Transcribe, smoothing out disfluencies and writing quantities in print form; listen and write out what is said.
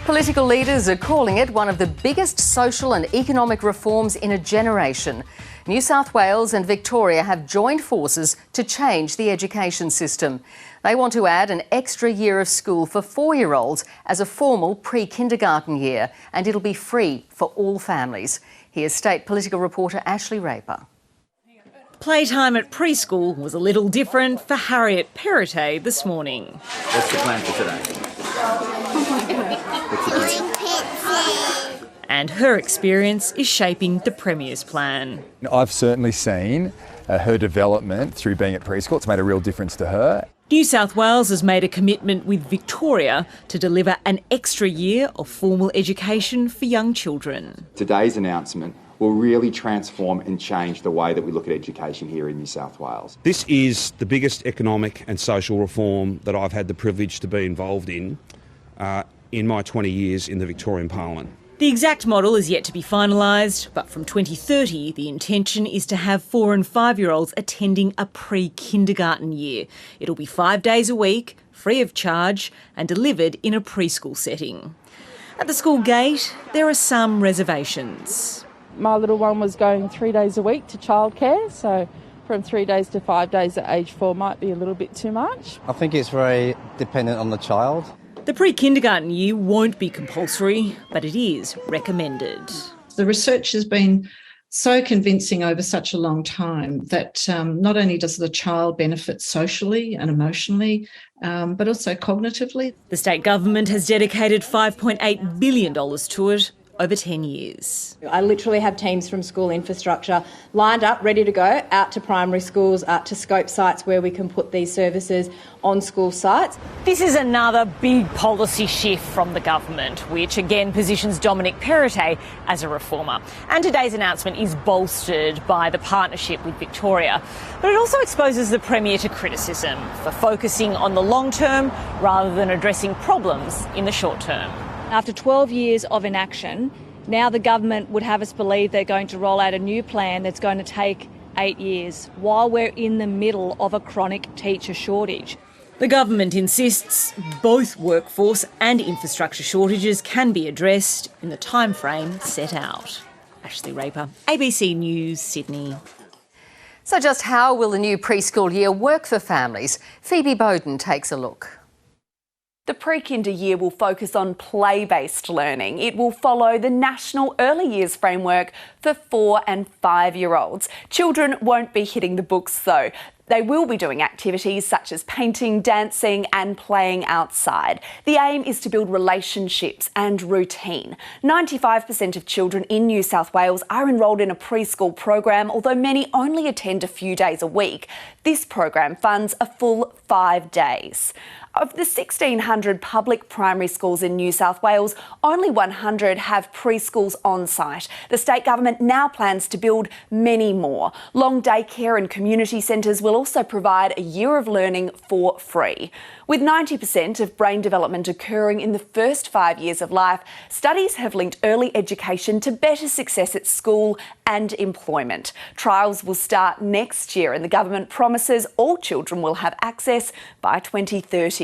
Political leaders are calling it one of the biggest social and economic reforms in a generation. New South Wales and Victoria have joined forces to change the education system. They want to add an extra year of school for 4-year-olds as a formal pre-kindergarten year, and it'll be free for all families. Here's state political reporter Ashley Raper. Playtime at preschool was a little different for Harriet Perrottet this morning. What's the plan for today? And her experience is shaping the Premier's plan. I've certainly seen her development through being at preschool. It's made a real difference to her. New South Wales has made a commitment with Victoria to deliver an extra year of formal education for young children. Today's announcement will really transform and change the way that we look at education here in New South Wales. This is the biggest economic and social reform that I've had the privilege to be involved in my 20 years in the Victorian Parliament. The exact model is yet to be finalised, but from 2030 the intention is to have 4- and 5-year-olds attending a pre-kindergarten year. It'll be 5 days a week, free of charge, and delivered in a preschool setting. At the school gate, there are some reservations. My little one was going 3 days a week to childcare, so from 3 days to 5 days at age 4 might be a little bit too much. I think it's very dependent on the child. The pre-kindergarten year won't be compulsory, but it is recommended. The research has been so convincing over such a long time that not only does the child benefit socially and emotionally, but also cognitively. The state government has dedicated $5.8 billion to it over 10 years. I literally have teams from school infrastructure lined up, ready to go, out to primary schools, to scope sites where we can put these services on school sites. This is another big policy shift from the government, which again positions Dominic Perrottet as a reformer. And today's announcement is bolstered by the partnership with Victoria. But it also exposes the Premier to criticism for focusing on the long term rather than addressing problems in the short term. After 12 years of inaction, now the government would have us believe they're going to roll out a new plan that's going to take 8 years, while we're in the middle of a chronic teacher shortage. The government insists both workforce and infrastructure shortages can be addressed in the timeframe set out. Ashley Raper, ABC News, Sydney. So just how will the new preschool year work for families? Phoebe Bowden takes a look. The pre-kinder year will focus on play-based learning. It will follow the National Early Years Framework for 4- and 5-year-olds. Children won't be hitting the books though. They will be doing activities such as painting, dancing and playing outside. The aim is to build relationships and routine. 95% of children in New South Wales are enrolled in a preschool program, although many only attend a few days a week. This program funds a full 5 days. Of the 1,600 public primary schools in New South Wales, only 100 have preschools on site. The state government now plans to build many more. Long daycare and community centres will also provide a year of learning for free. With 90% of brain development occurring in the first 5 years of life, studies have linked early education to better success at school and employment. Trials will start next year and the government promises all children will have access by 2030.